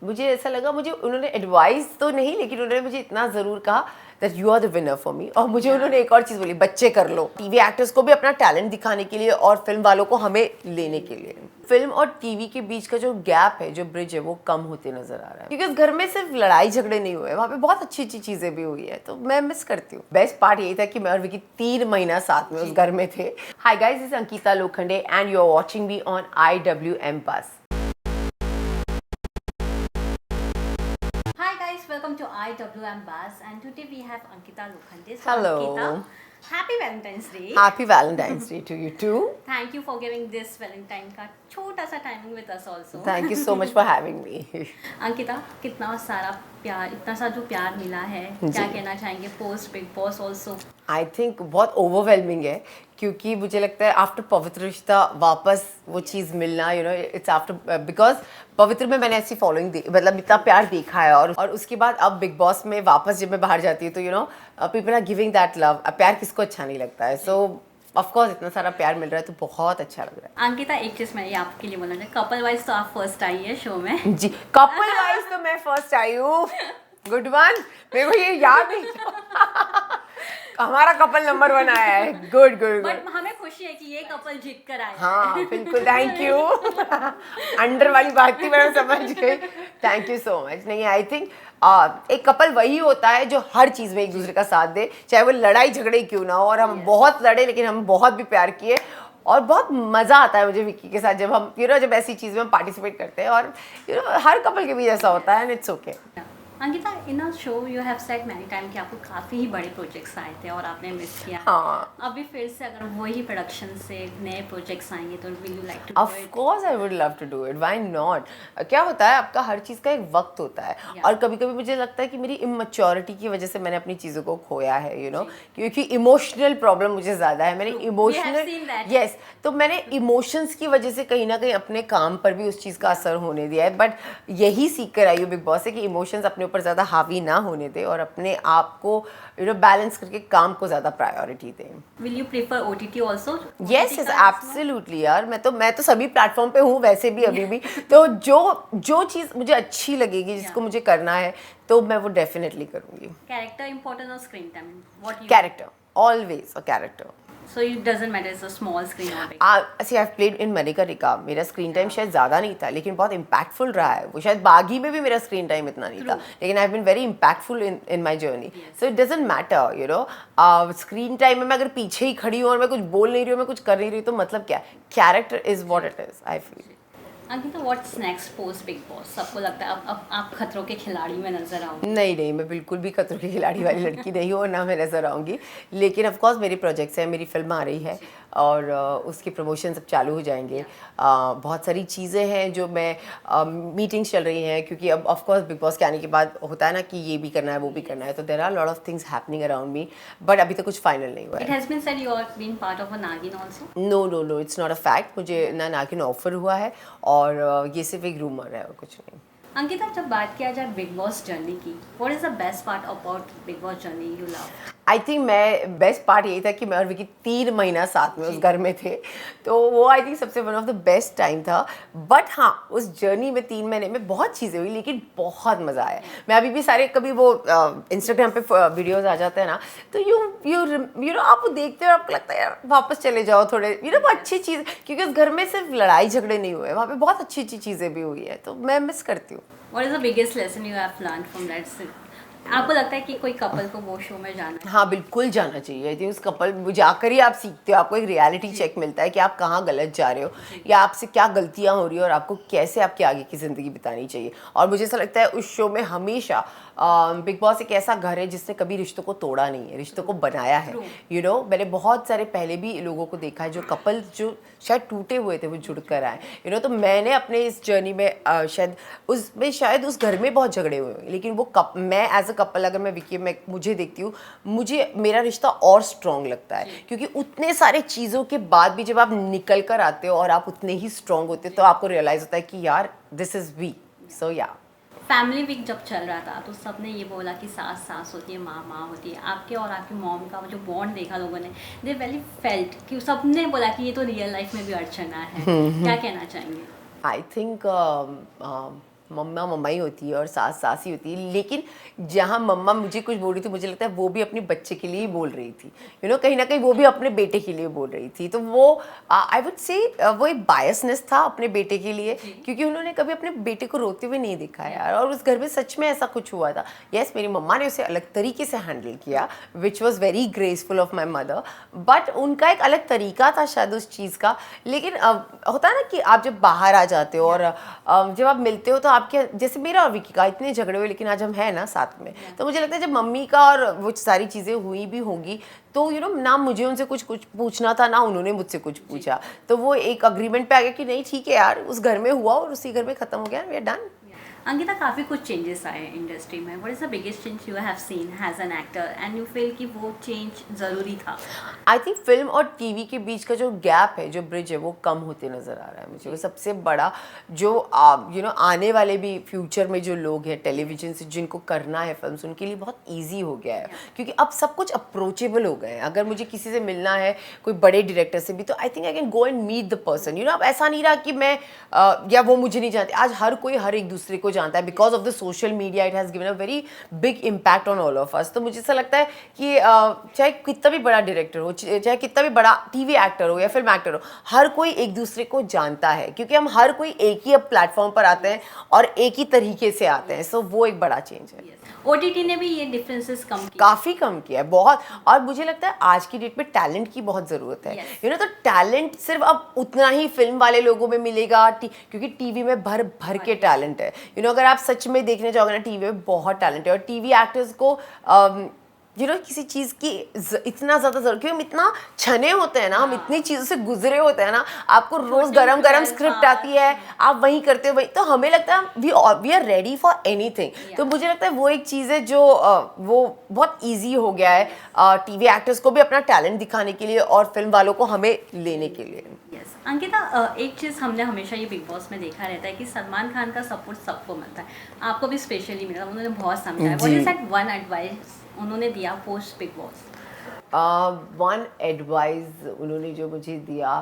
मुझे ऐसा लगा, मुझे उन्होंने एडवाइस तो नहीं, लेकिन उन्होंने मुझे इतना ज़रूर कहा that you are the winner for me. और मुझे उन्होंने एक और चीज़ बोली, बच्चे कर लो। टीवी एक्टर्स को भी अपना टैलेंट दिखाने के लिए और फिल्म वालों को हमें लेने के लिए। फिल्म और टीवी के बीच का जो गैप है, जो ब्रिज है, वो कम होते नजर आ रहा है, क्योंकि उस घर में सिर्फ लड़ाई झगड़े नहीं हुए, वहाँ पे बहुत अच्छी अच्छी चीज़ें भी हुई है, तो मैं मिस करती हूँ। बेस्ट पार्ट यही था कि मैं और विकी 3 महीना साथ में उस घर में थे। Hi guys, this is Ankita Lokhande and you are watching me on IWM Buzz। Welcome to IWM Buzz, and today we have Ankita Lokhande. So Hello. Ankita, happy Valentine's Day. Happy Valentine's Day to you too. Thank you for giving this Valentine का छोटा सा timing with us also. Thank you so much for having me. Ankita, कितना सारा प्यार, इतना सा जो प्यार मिला है, क्या कहना चाहेंगे post big boss also? I think बहुत ओवरवेलमिंग है, क्योंकि मुझे लगता है आफ्टर पवित्र रिश्ता वापस वो चीज़ मिलना, you know, it's after, because पवित्र में मैंने ऐसी फॉलोइंग मतलब इतना प्यार देखा है, और उसके बाद अब बिग बॉस में वापस जब मैं बाहर जाती हूँ तो you know people are giving that love. प्यार किसको अच्छा नहीं लगता है, सो ऑफ कोर्स इतना सारा प्यार मिल रहा है तो बहुत अच्छा लग रहा है। अंकिता, एक चीज़ मैं ये आपके लिए बोलना चाहिए, कपल वाइज तो आप फर्स्ट आई है शो में। जी, कपल वाइज तो मैं फर्स्ट आई हूँ। गुड वन, मेरे को ये याद नहीं था। हमारा कपल नंबर 1 आया है। Good good good. बट हमें खुशी है कि ये कपल जीत कर आया। हाँ बिल्कुल, थैंक यू। अंडर वाली बात थी, मैं समझ गई। Thank you so much. नहीं, आई थिंक एक कपल वही होता है जो हर चीज़ में एक दूसरे का साथ दे, चाहे वो लड़ाई झगड़े क्यों ना हो। और हम बहुत लड़े, लेकिन हम बहुत भी प्यार किए, और बहुत मज़ा आता है मुझे विक्की के साथ जब हम जब ऐसी चीज़ में हम पार्टिसिपेट करते हैं। और हर कपल के बीच ऐसा होता है, and it's okay. Ankita, in a show you have said many time कि आपको काफ़ी ही बड़े प्रोजेक्ट्स आए थे और आपने मिस किया। हाँ, अभी फिर से अगर वही प्रोडक्शन से नए प्रोजेक्ट्स आएंगे तो will you like to? Of course I would love to do it, why not. क्या होता है, आपका हर चीज़ का एक वक्त होता है, और कभी कभी मुझे लगता है कि मेरी इमेच्योरिटी की वजह से मैंने अपनी चीज़ों को खोया है, यू नो, क्योंकि इमोशनल प्रॉब्लम मुझे ज़्यादा है। मैंने इमोशनल यस, तो मैंने इमोशंस की वजह से कहीं ना कहीं अपने काम पर भी उस चीज़ का असर होने दिया है। बट यही सीख कर आई हूँ बिग बॉस से कि इमोशंस अपने ऊपर ज़्यादा हावी ना होने दे, और अपने आप को बैलेंस करके काम को ज़्यादा प्रायोरिटी दें। Will you prefer OTT also? Yes yes, absolutely यार। मैं तो सभी प्लेटफॉर्म पे हूँ वैसे भी अभी भी। तो जो चीज़ मुझे अच्छी लगेगी, जिसको मुझे करना है, तो मैं वो डेफिनेटली करूँगी। कैरेक्टर इम्पोर्टेंट और screen time? What? Character, always a character. So it doesn't matter it's a small screen or big? See, I've played in Manikarnika। मेरा स्क्रीन टाइम शायद ज़्यादा नहीं था, लेकिन बहुत इम्पैक्टफुल रहा है वो। शायद बागी में भी मेरा स्क्रीन टाइम इतना नहीं था, लेकिन I have been very impactful in my journey. So it doesn't matter, you know, screen time में मैं अगर पीछे ही खड़ी हूँ और मैं कुछ बोल नहीं रही हूँ, मैं कुछ कर नहीं रही हूँ, तो मतलब क्या? Character is what it is, I feel. Ankita, what's next post big boss? सबको लगता है अब आप खतरों के खिलाड़ी में नजर आओगे? नहीं, मैं बिल्कुल भी खतरों की खिलाड़ी वाली लड़की नहीं हूँ, और ना मैं नजर आऊँगी। लेकिन ऑफ कोर्स मेरी प्रोजेक्ट्स हैं, मेरी फिल्म आ रही है, और उसके प्रमोशन सब चालू हो जाएंगे। बहुत सारी चीज़ें हैं जो मैं मीटिंग्स चल रही हैं, क्योंकि अब ऑफ कोर्स बिग बॉस के आने के बाद होता है ना कि ये भी करना है, वो भी करना है, तो there are lot of things happening around me, but अभी तक कुछ फाइनल नहीं हुआ है। It has been said you are been part of a Naagin also? No, it's not a fact. मुझे ना नागिन ऑफर हुआ है, और ये सिर्फ एक रूमर है और कुछ नहीं। अंकिता, जब बात किया जाए बिग बॉस जर्नी की, what is the best part about big boss journey you love? I think मैं बेस्ट पार्ट यही था कि मैं और विकी 3 महीना साथ में उस घर में थे, तो वो आई थिंक सबसे one of the best time था। बट हाँ, उस जर्नी में 3 महीने में बहुत चीज़ें हुई, लेकिन बहुत मज़ा आया। मैं अभी भी सारे, कभी वो इंस्टाग्राम पे वीडियोज़ आ जाते हैं ना, तो यू नो आप वो देखते हो, आपको लगता है यार वापस चले जाओ थोड़े, वो अच्छी चीज़, क्योंकि उस घर में सिर्फ लड़ाई झगड़े नहीं हुए, वहाँ पे बहुत अच्छी अच्छी चीज़ें भी हुई है, तो मैं मिस करती हूँ। What is the biggest lesson you have learned from that? आपको लगता है कि कोई कपल को वो शो में जाना है? हाँ, बिल्कुल जाना चाहिए। आई थिंक उस कपल में जाकर ही आप सीखते हो, आपको एक रियलिटी चेक मिलता है कि आप कहाँ गलत जा रहे हो, या आपसे क्या गलतियाँ हो रही है, और आपको कैसे आपकी आगे की ज़िंदगी बितानी चाहिए। और मुझे ऐसा लगता है उस शो में हमेशा बिग बॉस एक ऐसा घर है जिसने कभी रिश्तों को तोड़ा नहीं है, रिश्तों को बनाया है। यू नो, मैंने बहुत सारे पहले भी लोगों को देखा है जो कपल जो शायद टूटे हुए थे, वो जुड़ कर आए। तो मैंने अपने इस जर्नी में शायद उस घर में बहुत झगड़े हुए हैं, लेकिन वो मैं एज अ कपल, अगर मैं विकी में मुझे देखती हूँ, मुझे मेरा रिश्ता और स्ट्रॉन्ग लगता है, क्योंकि उतने सारे चीज़ों के बाद भी जब आप निकल कर आते हो और आप उतने ही स्ट्रॉन्ग होते हो, तो आपको रियलाइज़ होता है कि यार दिस इज़ वी। सो या फैमिली वीक जब चल रहा था तो सबने ये बोला कि सास होती है, माँ होती है। आपके और आपकी मॉम का जो बॉन्ड देखा लोगों ने, दे वेरी फेल्ट कि सबने बोला कि ये तो रियल लाइफ में भी अर्चना है। क्या कहना चाहेंगे? आई थिंक मम्मा मम्मा ही होती है और सास सास ही होती है, लेकिन जहाँ मम्मा मुझे कुछ बोल रही थी मुझे लगता है वो भी अपने बच्चे के लिए ही बोल रही थी, कहीं ना कहीं वो भी अपने बेटे के लिए बोल रही थी। तो वो आई वुड से वो एक बायसनेस था अपने बेटे के लिए, क्योंकि उन्होंने कभी अपने बेटे को रोते हुए नहीं देखा यार, और उस घर में सच में ऐसा कुछ हुआ था। यस, मेरी मम्मा ने उसे अलग तरीके से हैंडल किया, which was very graceful of my mother, but उनका एक अलग तरीका था शायद उस चीज़ का। लेकिन होता है ना कि आप जब बाहर आ जाते हो और जब आप मिलते हो तो आपके, जैसे मेरा और विकी का इतने झगड़े हुए लेकिन आज हम हैं ना साथ में, तो मुझे लगता है जब मम्मी का और वो सारी चीज़ें हुई भी होंगी तो ना मुझे उनसे कुछ पूछना था ना उन्होंने मुझसे कुछ पूछा, तो वो एक अग्रीमेंट पे आ गया कि नहीं ठीक है यार, उस घर में हुआ और उसी घर में ख़त्म हो गया, वी आर डन। अंकिता, काफ़ी कुछ चेंजेस आए इंडस्ट्री में। What is the biggest change you have seen as an actor and you feel कि वो चेंज ज़रूरी था? आई थिंक फिल्म और टीवी के बीच का जो गैप है, जो ब्रिज है, वो कम होते नज़र आ रहा है मुझे। वो सबसे बड़ा जो आने वाले भी फ्यूचर में जो लोग हैं टेलीविजन से जिनको करना है फिल्म्स, उनके लिए बहुत ईजी हो गया है, क्योंकि अब सब कुछ अप्रोचेबल हो गए हैं। अगर मुझे किसी से मिलना है, कोई बड़े डायरेक्टर से भी, तो I think I can go and meet the person. अब ऐसा नहीं रहा कि मैं या वो मुझे नहीं जानते। आज हर कोई हर एक दूसरे को जानता है, because of the social media it has given a very big impact on all of us. तो मुझे ऐसा लगता है कि चाहे कितना भी बड़ा डायरेक्टर हो, चाहे कितना भी बड़ा टीवी एक्टर हो या फिल्म एक्टर हो, हर कोई एक दूसरे को जानता है, क्योंकि हम हर कोई एक ही अब प्लेटफॉर्म पर आते हैं और एक ही तरीके से आते हैं। सो वो एक बड़ा चेंज है। ओटीटी ने भी ये डिफरेंसेस कम किए, काफ़ी कम किया है, बहुत। और मुझे लगता है आज की डेट में टैलेंट की बहुत ज़रूरत है। तो टैलेंट सिर्फ अब उतना ही फिल्म वाले लोगों में मिलेगा, क्योंकि टीवी में भर भर के टैलेंट है। अगर आप सच में देखने जाओगे ना, टीवी में बहुत टैलेंट है, और टीवी एक्टर्स को किसी चीज़ की इतना ज़्यादा जरूरत, क्योंकि हम इतना छने होते हैं ना, हम इतनी चीज़ों से गुजरे होते हैं ना, आपको रोज़ गरम गरम स्क्रिप्ट आती है, आप वहीं करते हो वहीं, तो हमें लगता है we are ready for anything. तो मुझे लगता है वो एक चीज़ है जो वो बहुत ईजी हो गया है टीवी एक्टर्स को भी अपना टैलेंट दिखाने के लिए और फिल्म वालों को हमें लेने के लिए। अंकिता, एक चीज़ हमने हमेशा ये बिग बॉस में देखा रहता है कि सलमान खान का सपोर्ट सबको मिलता है, आपको भी स्पेशली मिला, उन्होंने बहुत समझाया। What is that one advice उन्होंने दिया post big boss? One advice उन्होंने जो मुझे दिया,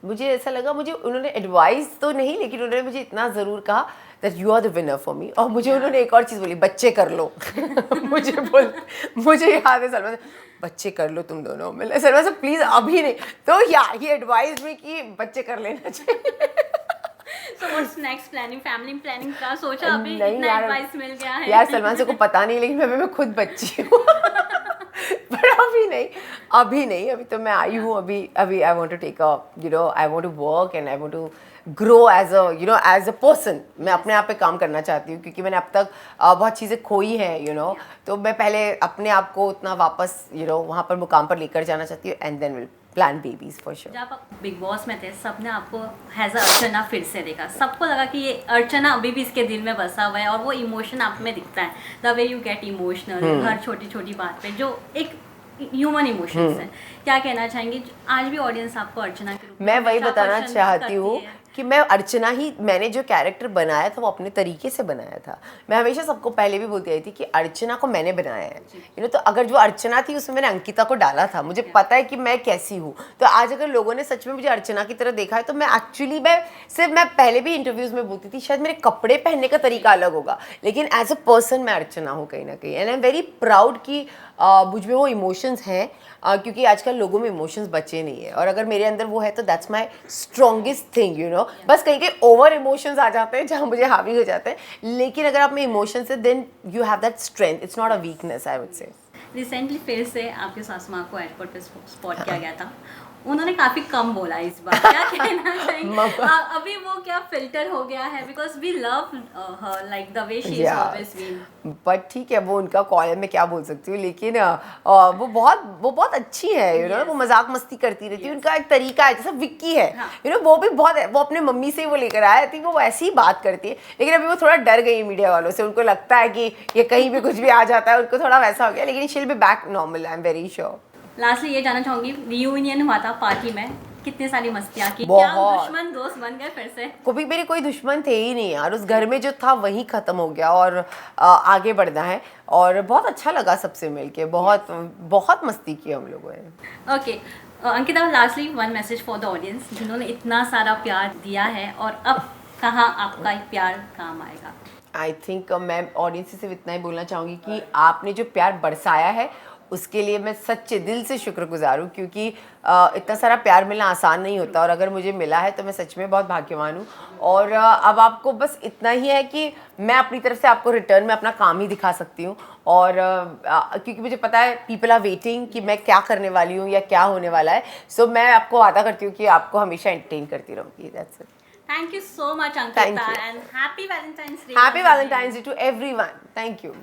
मुझे ऐसा लगा, मुझे उन्होंने एडवाइस तो नहीं, लेकिन उन्होंने मुझे इतना ज़रूर कहा that you are the winner for me. और मुझे उन्होंने एक और चीज़ बोली, बच्चे कर लो। मुझे याद है सलमान, बच्चे कर लो तुम दोनों। मैं सलमान से प्लीज़ अभी नहीं, तो ही एडवाइस में कि बच्चे कर लेना चाहिए। So what's next planning? Family planning का सोचा? अभी इतना एडवाइस मिल गया है यार, सलमान से को पता नहीं, लेकिन मैं खुद बच्ची हूँ। पर अभी नहीं, अभी तो मैं आई हूँ। अभी I want to take I want to work and I want to grow as a person. मैं अपने आप पे काम करना चाहती हूँ, क्योंकि मैंने अब तक बहुत चीज़ें खोई हैं तो मैं पहले अपने आप को उतना वापस वहाँ पर मुकाम पर लेकर जाना चाहती हूँ, and then will plan babies for sure. जब आप बिग बॉस में थे, सबने आपको हैज़ अर्चना फिर से देखा, सबको लगा कि ये अर्चना अभी भी इसके दिल में बसा हुआ है, और वो इमोशन आप में दिखता है, the way you get emotional हर छोटी छोटी बात पे, जो एक ह्यूमन इमोशंस है। क्या कहना चाहेंगे, आज भी ऑडियंस आपको अर्चना के रूप में? मैं वही बताना चाहती हूँ कि मैं अर्चना ही, मैंने जो कैरेक्टर बनाया था वो अपने तरीके से बनाया था। मैं हमेशा सबको पहले भी बोलती आई थी कि अर्चना को मैंने बनाया है, तो अगर जो अर्चना थी उसमें मैंने अंकिता को डाला था, मुझे पता है कि मैं कैसी हूँ। तो आज अगर लोगों ने सच में मुझे अर्चना की तरह देखा है, तो मैं एक्चुअली मैं पहले भी इंटरव्यूज़ में बोलती थी शायद मेरे कपड़े पहनने का तरीका अलग होगा, लेकिन एज अ पर्सन मैं अर्चना हूँ कहीं ना कहीं। And I am very proud कि मुझ में वो इमोशंस हैं, क्योंकि आजकल लोगों में इमोशंस बचे नहीं है, और अगर मेरे अंदर वो है तो दैट्स माय स्ट्रॉन्गेस्ट थिंग। बस कहीं कहीं ओवर इमोशंस आ जाते हैं जहाँ मुझे हावी हो जाते हैं, लेकिन अगर आप में इमोशंस है then you have that strength, it's not a weakness, I would say. Recently फिर से आपके सासू माँ को एयरपोर्ट पे स्पॉट किया गया था, उन्होंने काफी कम बोला इस बार, क्या कहना चाहिए? अभी वो क्या फिल्टर हो गया है, because we love her like the way she is always been. But ठीक है, वो उनका कॉल है, मैं क्या बोल सकती हूँ, लेकिन वो बहुत अच्छी है, वो मजाक मस्ती करती रहती है, उनका एक तरीका है, जैसा विक्की है, वो भी बहुत है, वो अपने मम्मी से वो लेकर आया थी, वो ऐसी ही बात करती है, लेकिन अभी वो थोड़ा डर गई मीडिया वालों से, उनको लगता है कि ये कहीं भी कुछ भी आ जाता है, उनको थोड़ा वैसा हो गया, लेकिन she will be back normal, I am very sure. Lastly ये जानना चाहूंगी, रियूनियन हुआ था पार्टी में, कितनी सारी मस्तियाँ की, क्या दुश्मन दोस्त बन गए फिर से? कभी मेरे कोई दुश्मन थे ही नहीं यार, उस घर में जो था वही खत्म हो गया, और आगे बढ़ना है, और बहुत अच्छा लगा सबसे मिलके, बहुत मस्ती की हम लोगों ने। Okay Ankita, lastly one message for the audience जिन्होंने इतना सारा प्यार दिया है और अब कहाँ आपका प्यार काम आएगा? आई थिंक मैं ऑडियंस से सिर्फ इतना ही बोलना चाहूँगी कि आपने जो प्यार बरसाया है उसके लिए मैं सच्चे दिल से शुक्रगुजार हूँ, क्योंकि इतना सारा प्यार मिलना आसान नहीं होता, और अगर मुझे मिला है तो मैं सच में बहुत भाग्यवान हूँ। और अब आपको बस इतना ही है कि मैं अपनी तरफ से आपको रिटर्न में अपना काम ही दिखा सकती हूँ, और क्योंकि मुझे पता है पीपल आर वेटिंग कि मैं क्या करने वाली हूँ या क्या होने वाला है। सो मैं आपको वादा करती हूँ कि आपको हमेशा एंटरटेन करती रहूँगी। That's it. Thank you so much, Thank Ankita, you. and happy Valentine's Day. Happy once again. Valentine's Day to everyone. Thank you.